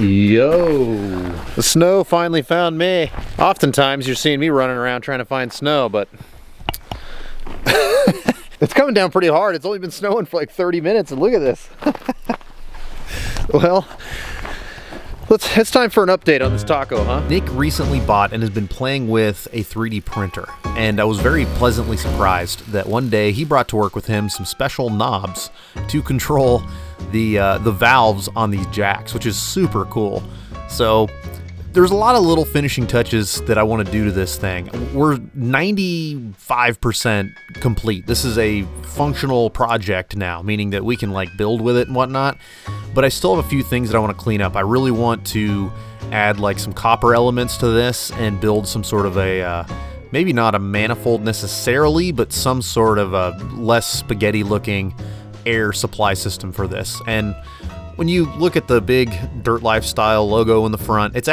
Yo! The snow finally found me. Oftentimes you're seeing me running around trying to find snow, but it's coming down pretty hard. It's only been snowing for like 30 minutes and look at this. Well, it's time for an update on this taco, huh? Nick recently bought and has been playing with a 3D printer, and I was very pleasantly surprised that one day he brought to work with him some special knobs to control the valves on these jacks, which is super cool. So there's a lot of little finishing touches that I want to do to this thing. We're 95% complete. This is a functional project now, meaning that we can like build with it and whatnot. But I still have a few things that I want to clean up. I really want to add like some copper elements to this and build some sort of a, maybe not a manifold necessarily, but some sort of a less spaghetti looking air supply system for this. And when you look at the big Dirt Lifestyle logo in the front, it's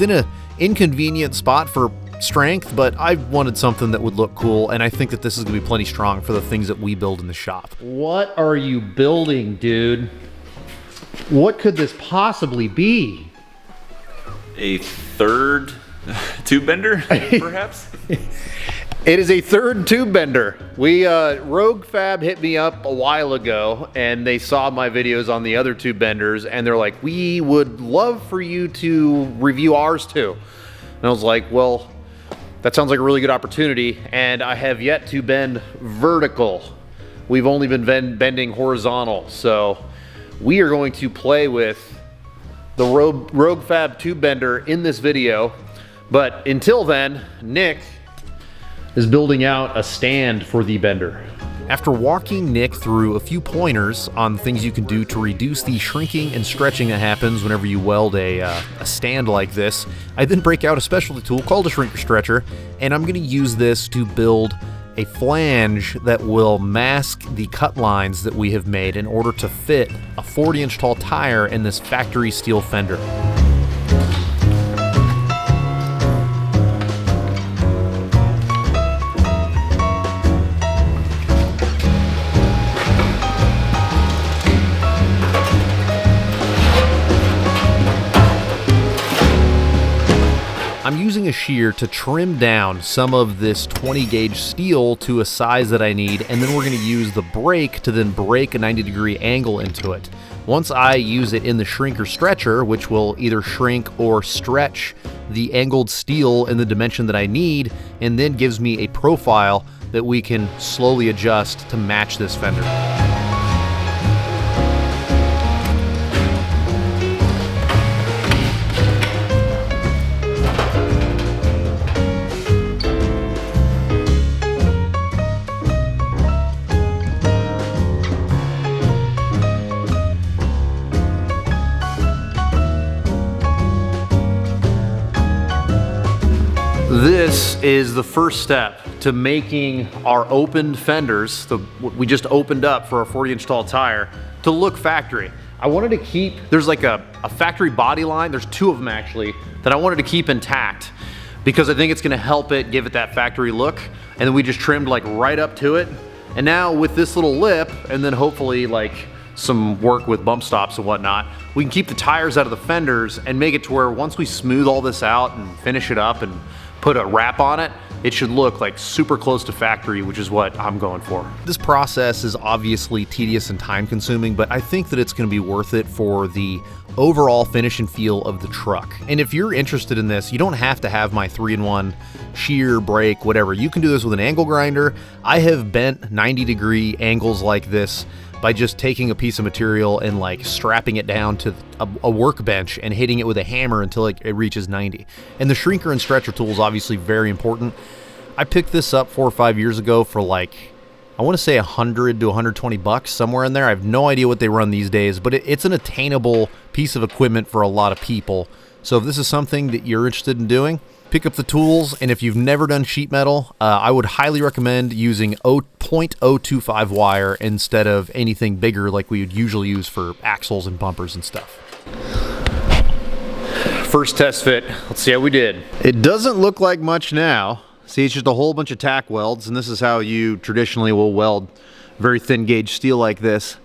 in an inconvenient spot for strength, but I wanted something that would look cool, and I think that this is going to be plenty strong for the things that we build in the shop. What are you building, dude? What could this possibly be? A third tube bender, perhaps? It is a third tube bender. Rogue Fab hit me up a while ago and they saw my videos on the other tube benders and they're like, we would love for you to review ours too. And I was like, well, that sounds like a really good opportunity, and I have yet to bend vertical. We've only been bending horizontal, so we are going to play with the Rogue Fab tube bender in this video. But until then, Nick is building out a stand for the bender. After walking Nick through a few pointers on things you can do to reduce the shrinking and stretching that happens whenever you weld a stand like this, I then break out a specialty tool called a shrinker stretcher, and I'm going to use this to build a flange that will mask the cut lines that we have made in order to fit a 40-inch tall tire in this factory steel fender. I'm using a shear to trim down some of this 20 gauge steel to a size that I need, and then we're going to use the brake to then break a 90-degree angle into it. Once I use it in the shrinker stretcher, which will either shrink or stretch the angled steel in the dimension that I need, and then gives me a profile that we can slowly adjust to match this fender. This is the first step to making our opened fenders, what we just opened up for a 40-inch tall tire, to look factory. I wanted to keep, there's like a factory body line, there's two of them actually, that I wanted to keep intact because I think it's gonna help it give it that factory look. And then we just trimmed like right up to it. And now with this little lip, and then hopefully like some work with bump stops and whatnot, we can keep the tires out of the fenders and make it to where once we smooth all this out and finish it up and put a wrap on it, it should look like super close to factory, which is what I'm going for. This process is obviously tedious and time consuming, but I think that it's going to be worth it for the overall finish and feel of the truck. And if you're interested in this, you don't have to have my 3-in-1 shear, brake, whatever. You can do this with an angle grinder. I have bent 90-degree angles like this by just taking a piece of material and like strapping it down to a workbench and hitting it with a hammer until it reaches 90. And the shrinker and stretcher tool is obviously very important. I picked this up 4 or 5 years ago for like, I want to say 100 to 120 bucks, somewhere in there. I have no idea what they run these days, but it's an attainable piece of equipment for a lot of people. So if this is something that you're interested in doing, pick up the tools, and if you've never done sheet metal, I would highly recommend using 0.025 wire instead of anything bigger like we would usually use for axles and bumpers and stuff. First test fit, let's see how we did. It doesn't look like much now. See, it's just a whole bunch of tack welds, and this is how you traditionally will weld very thin gauge steel like this.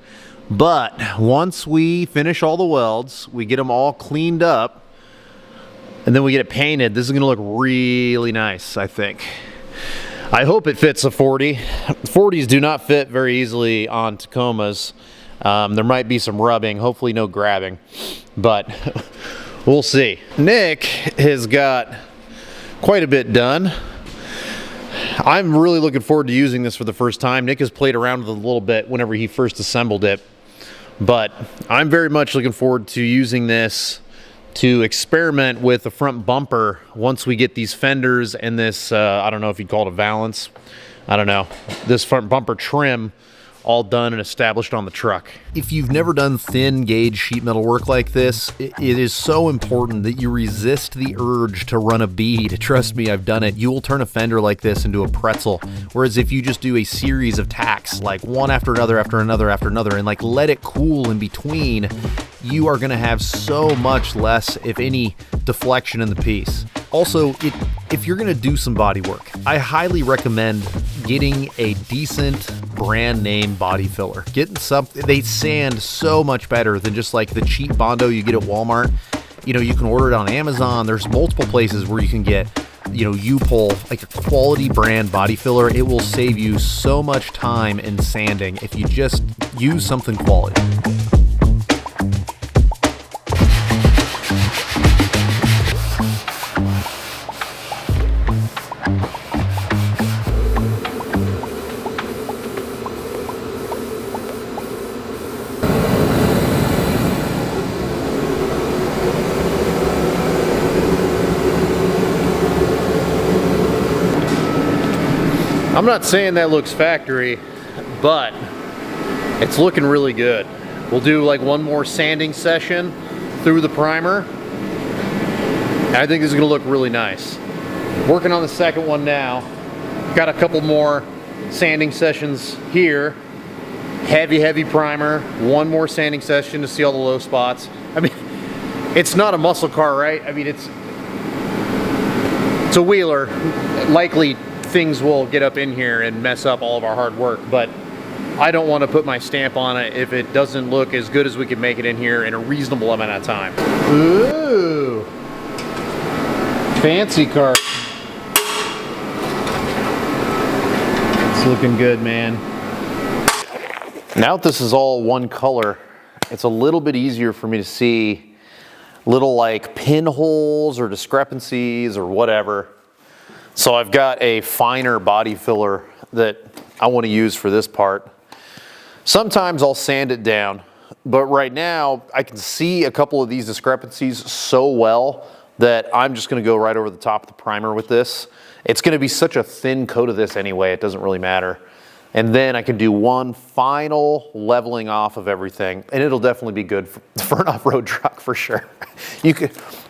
But once we finish all the welds, we get them all cleaned up, and then we get it painted, this is gonna look really nice, I think. I hope it fits a 40. 40s do not fit very easily on Tacomas. There might be some rubbing, hopefully no grabbing, but we'll see. Nick has got quite a bit done. I'm really looking forward to using this for the first time. Nick has played around with it a little bit whenever he first assembled it, but I'm very much looking forward to using this to experiment with the front bumper once we get these fenders and this, I don't know if you'd call it a valance, I don't know, this front bumper trim all done and established on the truck. If you've never done thin gauge sheet metal work like this, it is so important that you resist the urge to run a bead. Trust me, I've done it. You will turn a fender like this into a pretzel. Whereas if you just do a series of tacks, like one after another, after another, after another, and like let it cool in between, you are gonna have so much less, if any, deflection in the piece. Also, if you're gonna do some body work, I highly recommend getting a decent brand name body filler. Getting something, they sand so much better than just like the cheap Bondo you get at Walmart. You know, you can order it on Amazon. There's multiple places where you can get, you know, U-Pull, like a quality brand body filler. It will save you so much time in sanding if you just use something quality. I'm not saying that looks factory, but it's looking really good. We'll do like one more sanding session through the primer. I think this is gonna look really nice. Working on the second one now. Got a couple more sanding sessions here. Heavy primer. One more sanding session to see all the low spots. I mean, it's not a muscle car, right? I mean, it's a wheeler. Likely things will get up in here and mess up all of our hard work, but I don't want to put my stamp on it if it doesn't look as good as we can make it in here in a reasonable amount of time. Ooh, fancy car. It's looking good, man. Now that this is all one color, it's a little bit easier for me to see little like pinholes or discrepancies or whatever. So I've got a finer body filler that I want to use for this part. Sometimes I'll sand it down, but right now I can see a couple of these discrepancies so well that I'm just going to go right over the top of the primer with this. It's going to be such a thin coat of this anyway, it doesn't really matter. And then I can do one final leveling off of everything, and it'll definitely be good for an off-road truck for sure.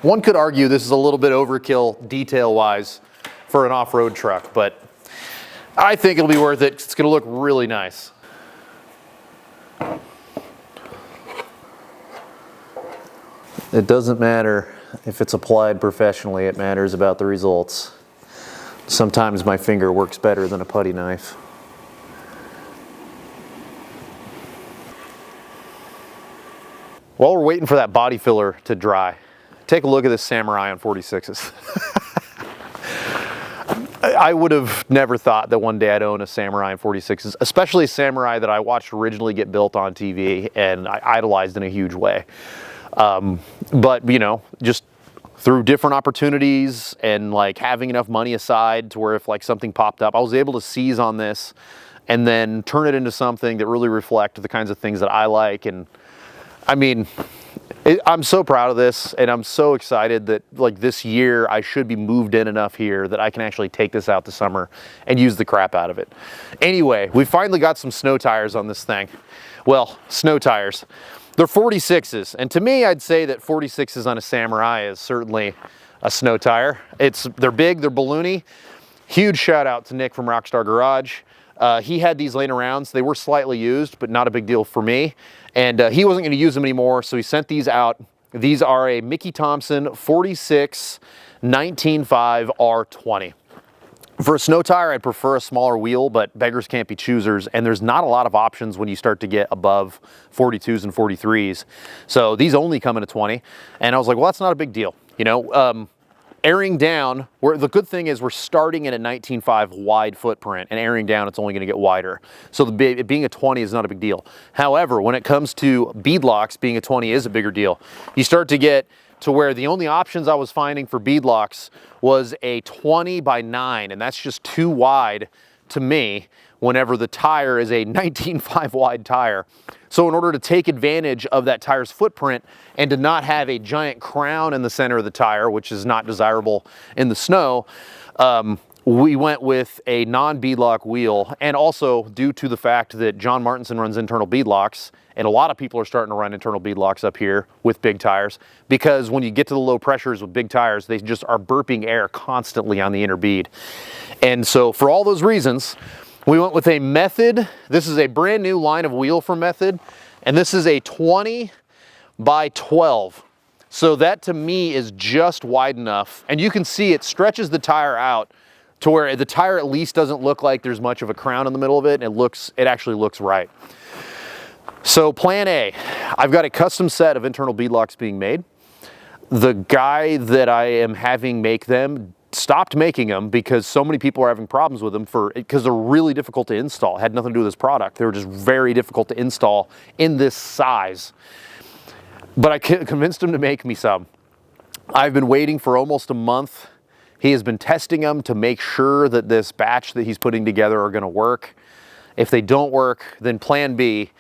One could argue this is a little bit overkill detail-wise for an off-road truck, but I think it'll be worth it. It's gonna look really nice. It doesn't matter if it's applied professionally, it matters about the results. Sometimes my finger works better than a putty knife. While we're waiting for that body filler to dry, take a look at this Samurai on 46s. I would have never thought that one day I'd own a Samurai in 46s, especially a Samurai that I watched originally get built on TV and I idolized in a huge way. But you know, just through different opportunities and like having enough money aside to where if like something popped up, I was able to seize on this and then turn it into something that really reflected the kinds of things that I like. And I mean, I'm so proud of this, and I'm so excited that like this year I should be moved in enough here that I can actually take this out this summer and use the crap out of it. Anyway, we finally got some snow tires on this thing. Well, snow tires. They're 46s, and to me I'd say that 46s on a Samurai is certainly a snow tire. They're big, they're balloony. Huge shout out to Nick from Rockstar Garage. He had these laying around, so they were slightly used, but not a big deal for me. And he wasn't gonna use them anymore, so he sent these out. These are a Mickey Thompson 46 19.5 R20. For a snow tire, I'd prefer a smaller wheel, but beggars can't be choosers, and there's not a lot of options when you start to get above 42s and 43s. So these only come in a 20, and I was like, well, that's not a big deal. You know, airing down, the good thing is we're starting at a 19.5 wide footprint, and airing down, it's only gonna get wider. So it being a 20 is not a big deal. However, when it comes to beadlocks, being a 20 is a bigger deal. You start to get to where the only options I was finding for beadlocks was a 20 by 9, and that's just too wide to me whenever the tire is a 19.5 wide tire. So in order to take advantage of that tire's footprint and to not have a giant crown in the center of the tire, which is not desirable in the snow, we went with a non-beadlock wheel, and also due to the fact that John Martinson runs internal beadlocks, and a lot of people are starting to run internal beadlocks up here with big tires, because when you get to the low pressures with big tires, they just are burping air constantly on the inner bead. And so for all those reasons, we went with a Method. This is a brand new line of wheel from Method, and this is a 20 by 12. So that to me is just wide enough, and you can see it stretches the tire out to where the tire at least doesn't look like there's much of a crown in the middle of it, and it actually looks right. So plan A, I've got a custom set of internal beadlocks being made. The guy that I am having make them stopped making them because so many people are having problems with them because they're really difficult to install. It had nothing to do with this product. They were just very difficult to install in this size. But I convinced him to make me some. I've been waiting for almost a month. He has been testing them to make sure that this batch that he's putting together are gonna work. If they don't work, then plan B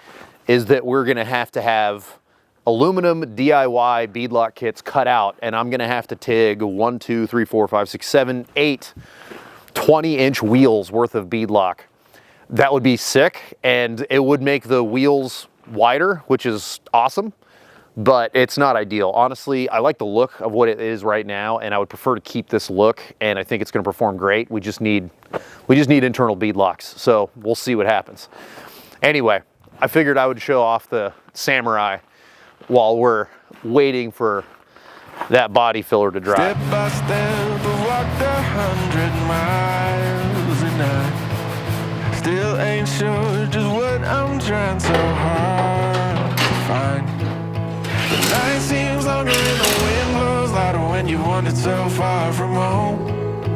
is that we're gonna have to have aluminum DIY beadlock kits cut out, and I'm gonna have to TIG 1, 2, 3, 4, 5, 6, 7, 8 20-inch wheels worth of beadlock. That would be sick, and it would make the wheels wider, which is awesome, but it's not ideal. Honestly, I like the look of what it is right now, and I would prefer to keep this look, and I think it's gonna perform great. We just need internal beadlocks, so we'll see what happens. Anyway, I figured I would show off the Samurai while we're waiting for that body filler to dry. Step by step, I walked 100 miles and I still ain't sure just what I'm trying so hard to find. The night seems longer and the wind blows louder when you wander so far from home.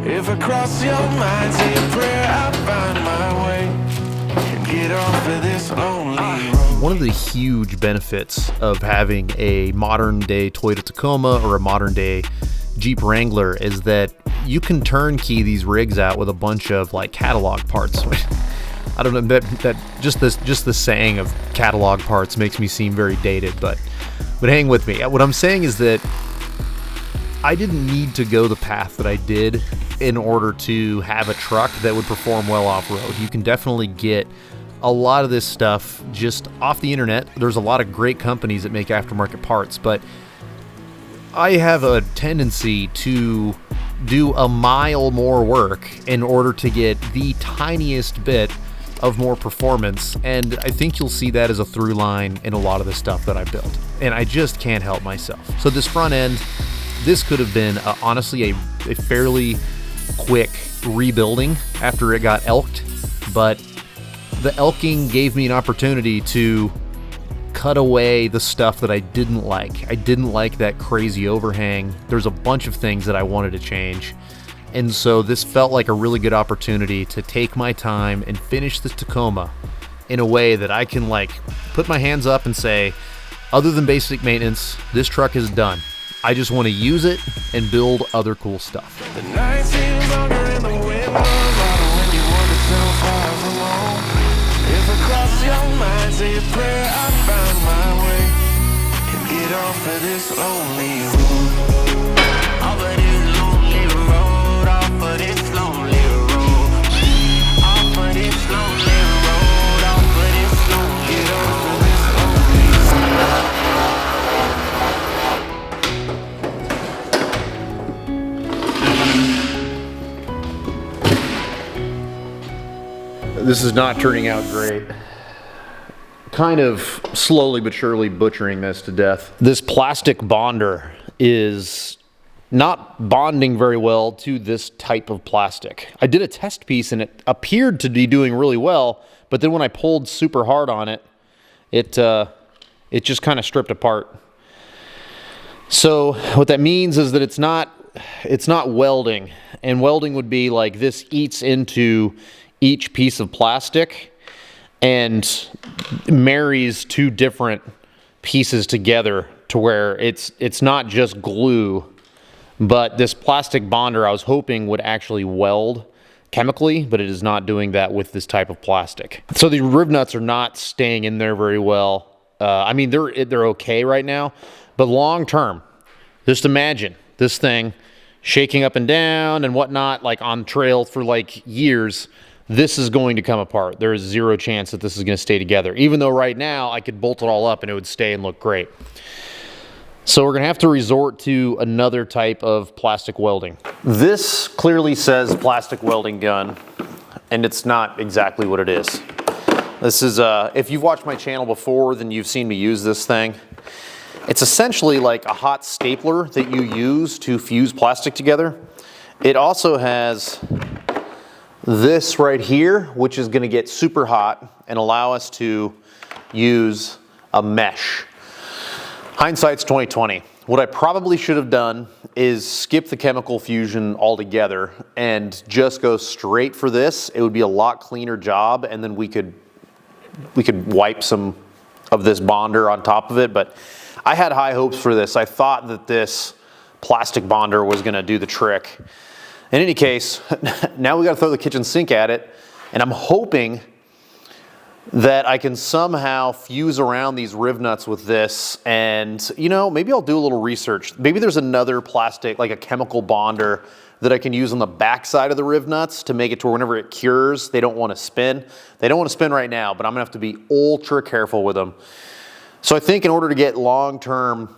If I cross your mind, say a prayer, I find my way and get off of this lonely road. One of the huge benefits of having a modern day Toyota Tacoma or a modern day Jeep Wrangler is that you can turnkey these rigs out with a bunch of like catalog parts. I don't know, that just the saying of catalog parts makes me seem very dated, but hang with me. What I'm saying is that I didn't need to go the path that I did in order to have a truck that would perform well off-road. You can definitely get a lot of this stuff just off the internet. There's a lot of great companies that make aftermarket parts, but I have a tendency to do a mile more work in order to get the tiniest bit of more performance, and I think you'll see that as a through line in a lot of the stuff that I built, and I just can't help myself. So this front end, this could have been honestly a fairly quick rebuilding after it got elked, but the elking gave me an opportunity to cut away the stuff that I didn't like. I didn't like that crazy overhang. There's a bunch of things that I wanted to change. And so this felt like a really good opportunity to take my time and finish this Tacoma in a way that I can like put my hands up and say, other than basic maintenance, this truck is done. I just want to use it and build other cool stuff. The night seems longer and the wind blows louder when you wander so far from home. If I cross your mind, say a prayer, I find my way and get off of this lonely road. Off of this lonely road, off of this lonely road, off of this lonely road, off of this lonely, get off of this lonely road. This is not turning out great. Kind of slowly but surely butchering this to death. This plastic bonder is not bonding very well to this type of plastic. I did a test piece and it appeared to be doing really well, but then when I pulled super hard on it, it just kind of stripped apart. So what that means is that it's not welding, and welding would be like this eats into each piece of plastic and marries two different pieces together to where it's not just glue, but this plastic bonder I was hoping would actually weld chemically, but it is not doing that with this type of plastic. So the riv nuts are not staying in there very well. I mean, they're okay right now, but long term, just imagine this thing shaking up and down and whatnot, like on trail for like years. This is going to come apart. There is zero chance that this is going to stay together, even though right now I could bolt it all up and it would stay and look great. So we're going to have to resort to another type of plastic welding. This clearly says plastic welding gun, and it's not exactly what it is. This is, if you've watched my channel before, then you've seen me use this thing. It's essentially like a hot stapler that you use to fuse plastic together. It also has this right here, which is going to get super hot and allow us to use a mesh. Hindsight's 2020. What I probably should have done is skip the chemical fusion altogether and just go straight for this. It would be a lot cleaner job, and then we could wipe some of this bonder on top of it. But I had high hopes for this. I thought that this plastic bonder was going to do the trick. In any case, now we got to throw the kitchen sink at it, and I'm hoping that I can somehow fuse around these riv nuts with this, and you know, maybe I'll do a little research. Maybe there's another plastic, like a chemical bonder, that I can use on the back side of the riv nuts to make it to where whenever it cures, they don't want to spin. They don't want to spin right now, but I'm gonna have to be ultra careful with them. So I think in order to get long-term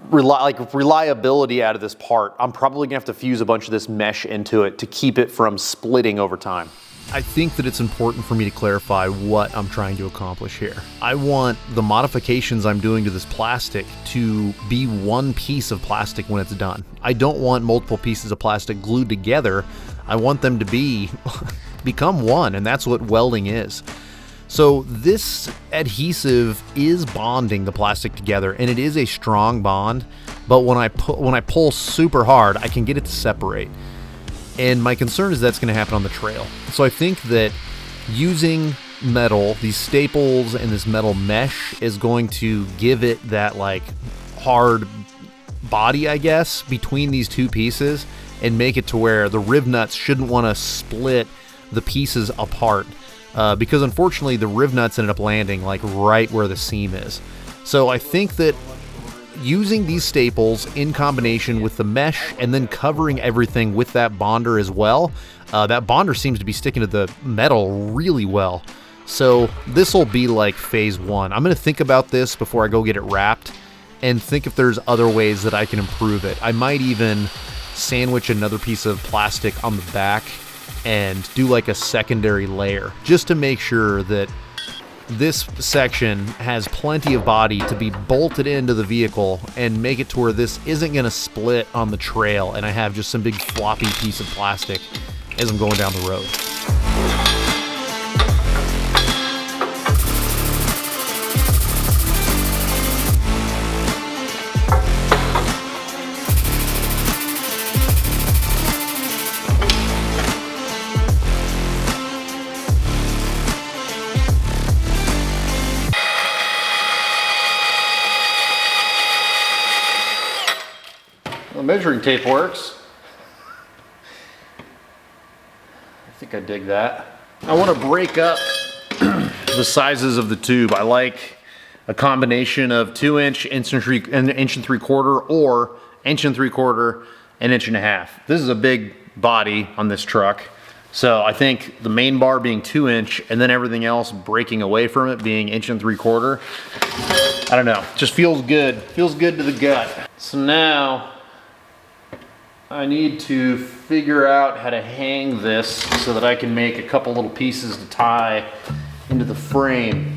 reliability out of this part, I'm probably gonna have to fuse a bunch of this mesh into it to keep it from splitting over time. I think that it's important for me to clarify what I'm trying to accomplish here. I want the modifications I'm doing to this plastic to be one piece of plastic when it's done. I don't want multiple pieces of plastic glued together. I want them to become one, and that's what welding is. So this adhesive is bonding the plastic together, and it is a strong bond, but when I pull super hard, I can get it to separate. And my concern is that's going to happen on the trail. So I think that using metal, these staples and this metal mesh is going to give it that like hard body, I guess, between these two pieces, and make it to where the riv nuts shouldn't want to split the pieces apart. Because unfortunately the riv nuts ended up landing like right where the seam is. So I think that using these staples in combination with the mesh and then covering everything with that bonder as well, that bonder seems to be sticking to the metal really well. So this will be like phase one. I'm going to think about this before I go get it wrapped and think if there's other ways that I can improve it. I might even sandwich another piece of plastic on the back and do like a secondary layer just to make sure that this section has plenty of body to be bolted into the vehicle and make it to where this isn't going to split on the trail and I have just some big floppy piece of plastic as I'm going down the road. The measuring tape works. I think I dig that. I want to break up the sizes of the tube. I like a combination of 2-inch, inch and 3/4, or 1 3/4, 1.5 inches. This is a big body on this truck. So I think the main bar being 2-inch and then everything else breaking away from it being 1 3/4. I don't know, just feels good. Feels good to the gut. So now I need to figure out how to hang this so that I can make a couple little pieces to tie into the frame.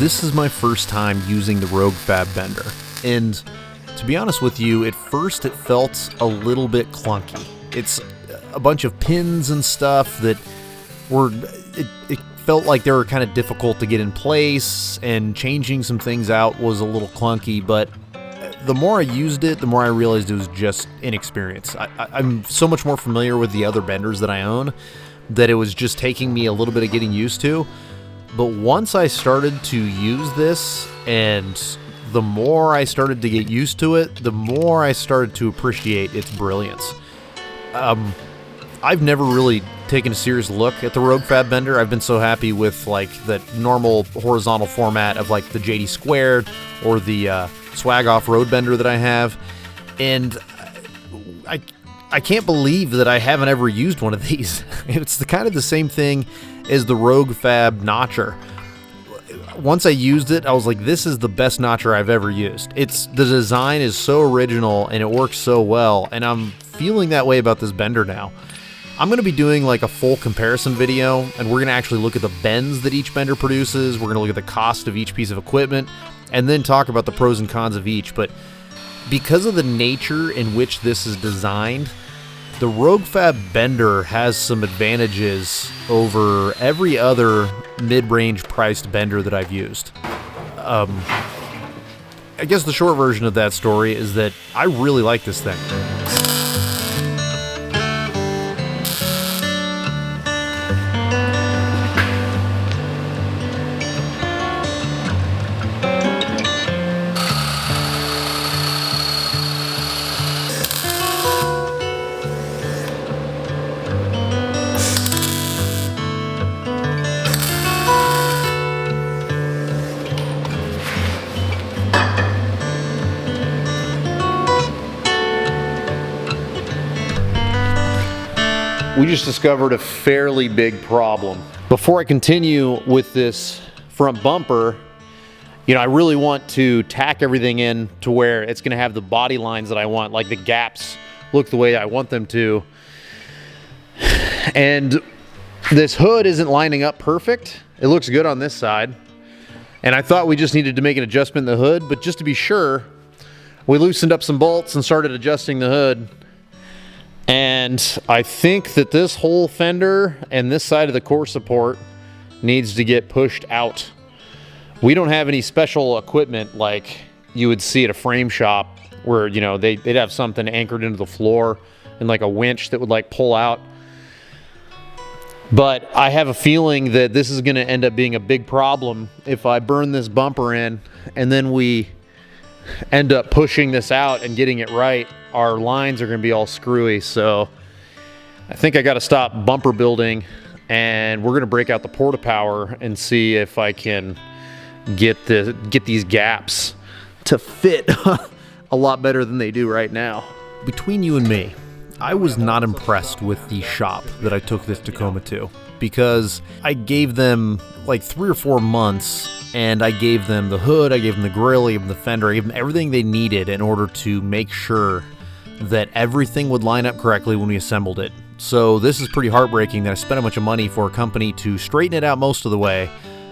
This is my first time using the Rogue Fab bender, and to be honest with you, at first it felt a little bit clunky. It's a bunch of pins and stuff that were, it felt like they were kind of difficult to get in place, and changing some things out was a little clunky, but the more I used it, the more I realized it was just inexperience. I'm so much more familiar with the other benders that I own that it was just taking me a little bit of getting used to. But once I started to use this, and the more I started to get used to it, the more I started to appreciate its brilliance. I've never really taken a serious look at the Rogue Fab bender. I've been so happy with like the normal horizontal format of like the JD Squared or the Swag Off Road bender that I have, and I can't believe that I haven't ever used one of these. It's kind of the same thing as the Rogue Fab notcher. Once I used it, I was like, this is the best notcher I've ever used. The design is so original and it works so well, and I'm feeling that way about this bender now. I'm going to be doing like a full comparison video, and we're going to actually look at the bends that each bender produces. We're going to look at the cost of each piece of equipment, and then talk about the pros and cons of each. But because of the nature in which this is designed, the Rogue Fab bender has some advantages over every other mid-range priced bender that I've used. I guess the short version of that story is that I really like this thing. We just discovered a fairly big problem. Before I continue with this front bumper, I really want to tack everything in to where it's gonna have the body lines that I want, like the gaps look the way I want them to. And this hood isn't lining up perfect. It looks good on this side. And I thought we just needed to make an adjustment in the hood, but just to be sure, we loosened up some bolts and started adjusting the hood. And I think that this whole fender and this side of the core support needs to get pushed out. We don't have any special equipment like you would see at a frame shop where, they'd have something anchored into the floor and like a winch that would like pull out. But I have a feeling that this is going to end up being a big problem if I burn this bumper in and then we end up pushing this out and getting it right. Our lines are going to be all screwy, so I think I got to stop bumper building, and we're going to break out the Porta-Power and see if I can get these gaps to fit a lot better than they do right now. Between you and me, I was not impressed with the shop that I took this Tacoma to, because I gave them like 3 or 4 months, and I gave them the hood, I gave them the grill, I gave them the fender, I gave them everything they needed in order to make sure that everything would line up correctly when we assembled it. So this is pretty heartbreaking that I spent a bunch of money for a company to straighten it out most of the way,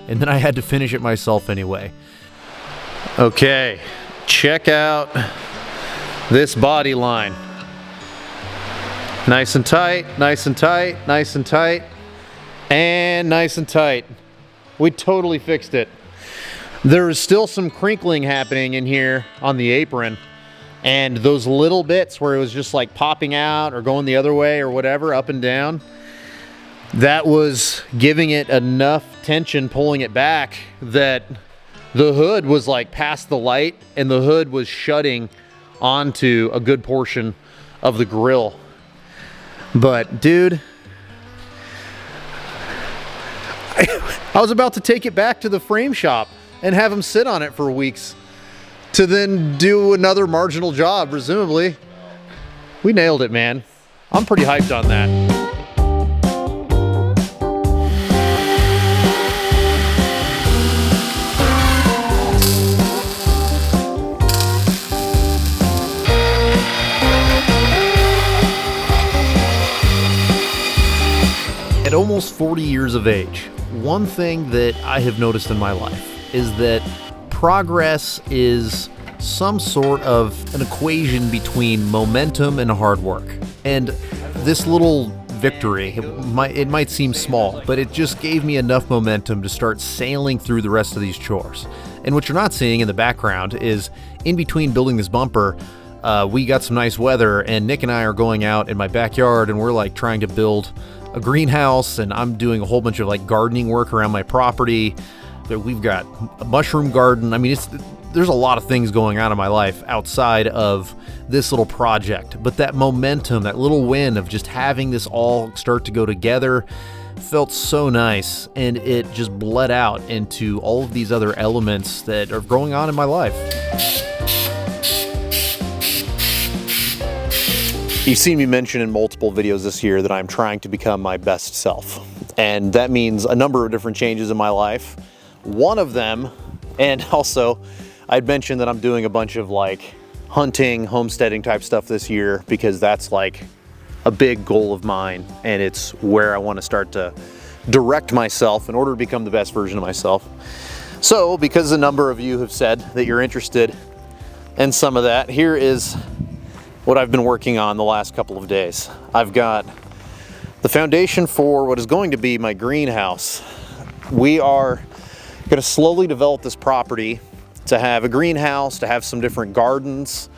and then I had to finish it myself anyway. Okay, check out this body line. Nice and tight, nice and tight, nice and tight, and nice and tight. We totally fixed it. There is still some crinkling happening in here on the apron, and those little bits where it was just like popping out or going the other way or whatever, up and down, that was giving it enough tension pulling it back that the hood was like past the light, and the hood was shutting onto a good portion of the grill. But dude, I was about to take it back to the frame shop and have them sit on it for weeks to then do another marginal job, presumably. We nailed it, man. I'm pretty hyped on that. At almost 40 years of age, one thing that I have noticed in my life is that progress is some sort of an equation between momentum and hard work. And this little victory, it might seem small, but it just gave me enough momentum to start sailing through the rest of these chores. And what you're not seeing in the background is, in between building this bumper, we got some nice weather, and Nick and I are going out in my backyard, and we're like trying to build a greenhouse, and I'm doing a whole bunch of like gardening work around my property. We've got a mushroom garden. I mean, there's a lot of things going on in my life outside of this little project, but that momentum, that little win of just having this all start to go together felt so nice, and it just bled out into all of these other elements that are going on in my life. You've seen me mention in multiple videos this year that I'm trying to become my best self, and that means a number of different changes in my life. One of them, and also I'd mentioned that I'm doing a bunch of like hunting, homesteading type stuff this year, because that's like a big goal of mine, and it's where I want to start to direct myself in order to become the best version of myself. So because a number of you have said that you're interested in some of that, here is what I've been working on the last couple of days. I've got the foundation for what is going to be my greenhouse. We are going to slowly develop this property to have a greenhouse, to have some different gardens,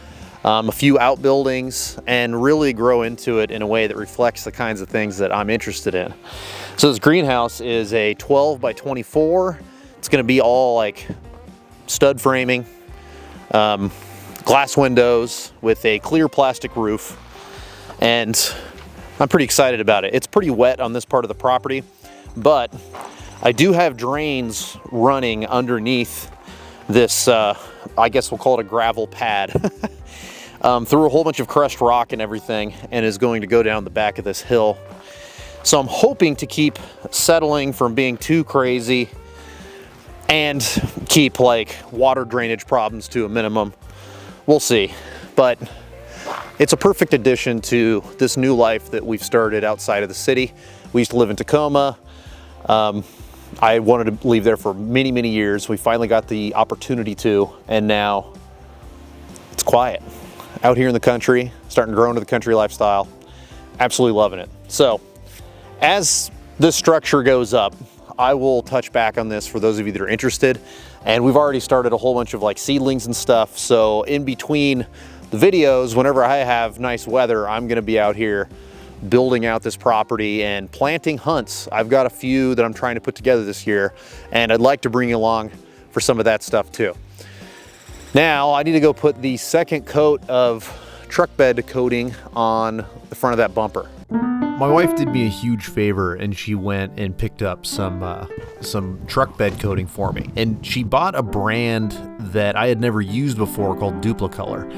a few outbuildings, and really grow into it in a way that reflects the kinds of things that I'm interested in. So this greenhouse is a 12 by 24. It's going to be all like stud framing, glass windows with a clear plastic roof, and I'm pretty excited about it. It's pretty wet on this part of the property, but I do have drains running underneath this, I guess we'll call it a gravel pad, through a whole bunch of crushed rock and everything, and is going to go down the back of this hill. So I'm hoping to keep settling from being too crazy and keep like water drainage problems to a minimum. We'll see, but it's a perfect addition to this new life that we've started outside of the city. We used to live in Tacoma. I wanted to live there for many, many years. We finally got the opportunity to, and now it's quiet. Out here in the country, starting to grow into the country lifestyle. Absolutely loving it. So as this structure goes up, I will touch back on this for those of you that are interested. And we've already started a whole bunch of like seedlings and stuff. So in between the videos, whenever I have nice weather, I'm gonna be out here building out this property and planting hunts. I've got a few that I'm trying to put together this year, and I'd like to bring you along for some of that stuff too. Now I need to go put the second coat of truck bed coating on the front of that bumper. My wife did me a huge favor, and she went and picked up some truck bed coating for me. And she bought a brand that I had never used before called Duplicolor.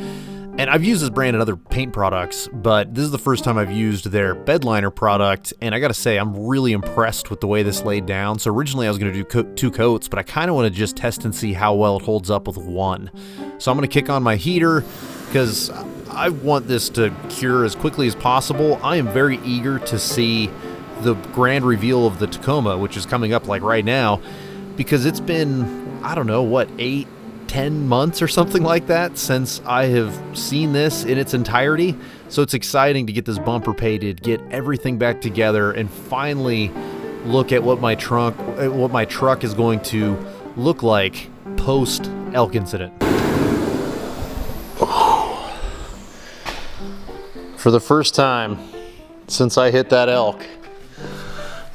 And I've used this brand in other paint products, but this is the first time I've used their bed liner product, and I gotta say, I'm really impressed with the way this laid down. So originally I was gonna do 2 coats, but I kinda wanna just test and see how well it holds up with one. So I'm gonna kick on my heater, because I want this to cure as quickly as possible. I am very eager to see the grand reveal of the Tacoma, which is coming up like right now, because it's been, I don't know, what, 8-10 months or something like that since I have seen this in its entirety. So it's exciting to get this bumper painted, get everything back together, and finally look at what my truck is going to look like post elk incident. For the first time since I hit that elk,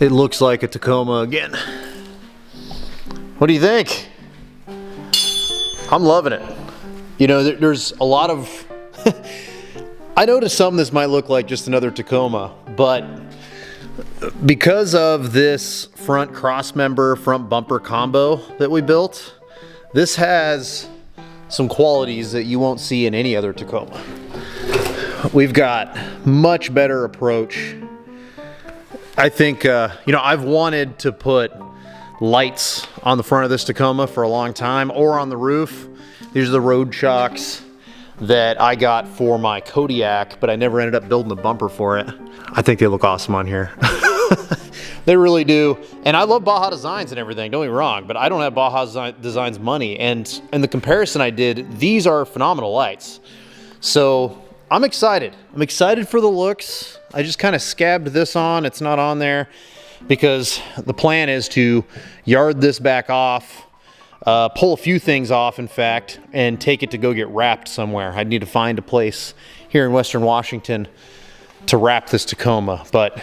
it looks like a Tacoma again. What do you think? I'm loving it. You know, there's a lot of, I know to some this might look like just another Tacoma, but because of this front cross member, front bumper combo that we built, this has some qualities that you won't see in any other Tacoma. We've got much better approach. I think, you know, I've wanted to put lights on the front of this Tacoma for a long time, or on the roof. These are the road shocks that I got for my Kodiak, but I never ended up building the bumper for it. I think they look awesome on here. They really do. And I love Baja Designs and everything, don't get me wrong, but I don't have Baja Designs money. And in the comparison I did, these are phenomenal lights. So I'm excited. I'm excited for the looks. I just kind of scabbed this on. It's not on there because the plan is to yard this back off, pull a few things off, in fact, and take it to go get wrapped somewhere. I need to find a place here in Western Washington to wrap this Tacoma, but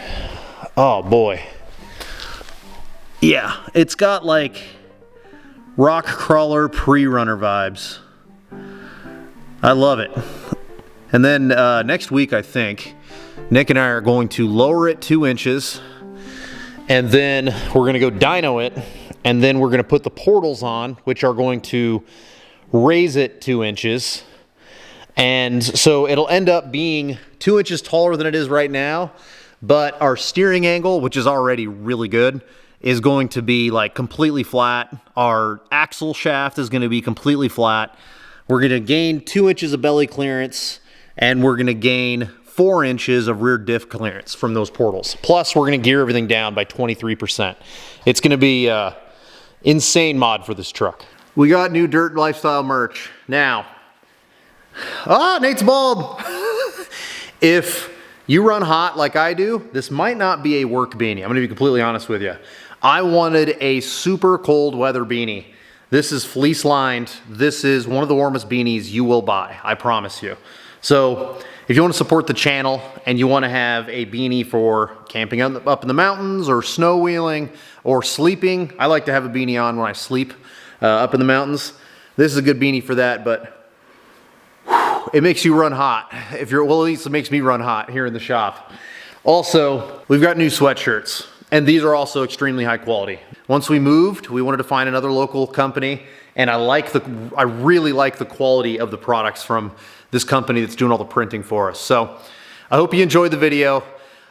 oh boy. Yeah, it's got like rock crawler pre-runner vibes. I love it. And then next week, I think, Nick and I are going to lower it 2 inches, and then we're gonna go dyno it, and then we're gonna put the portals on, which are going to raise it 2 inches. And so it'll end up being 2 inches taller than it is right now, but our steering angle, which is already really good, is going to be like completely flat. Our axle shaft is gonna be completely flat. We're gonna gain 2 inches of belly clearance, and we're gonna gain 4 inches of rear diff clearance from those portals. Plus, we're gonna gear everything down by 23%. It's gonna be insane mod for this truck. We got new Dirt Lifestyle merch. Now, Nate's bald. If you run hot like I do, this might not be a work beanie. I'm gonna be completely honest with you. I wanted a super cold weather beanie. This is fleece lined. This is one of the warmest beanies you will buy, I promise you. So if you want to support the channel and you want to have a beanie for camping up in the mountains or snow wheeling or sleeping, I like to have a beanie on when I sleep up in the mountains. This is a good beanie for that, but it makes you run hot. Well, at least it makes me run hot here in the shop. Also, we've got new sweatshirts, and these are also extremely high quality. Once we moved, we wanted to find another local company, and I really like the quality of the products from this company that's doing all the printing for us. So I hope you enjoyed the video.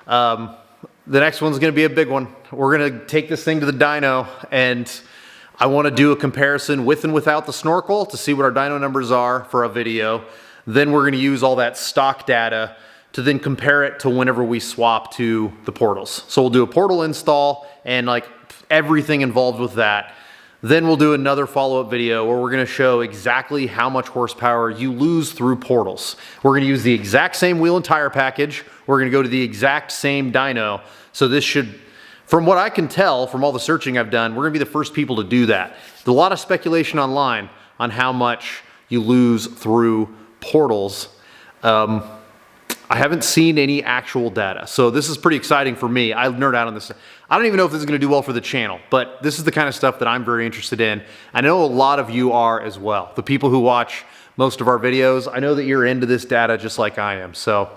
The next one's gonna be a big one. We're gonna take this thing to the dyno, and I wanna do a comparison with and without the snorkel to see what our dyno numbers are for a video. Then we're gonna use all that stock data to then compare it to whenever we swap to the portals. So we'll do a portal install and like everything involved with that. Then we'll do another follow-up video where we're gonna show exactly how much horsepower you lose through portals. We're gonna use the exact same wheel and tire package. We're gonna go to the exact same dyno. So this should, from what I can tell from all the searching I've done, we're gonna be the first people to do that. There's a lot of speculation online on how much you lose through portals. I haven't seen any actual data, so this is pretty exciting for me. I nerd out on this. I don't even know if this is gonna do well for the channel, but this is the kind of stuff that I'm very interested in. I know a lot of you are as well. The people who watch most of our videos, I know that you're into this data just like I am. So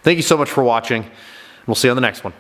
thank you so much for watching. We'll see you on the next one.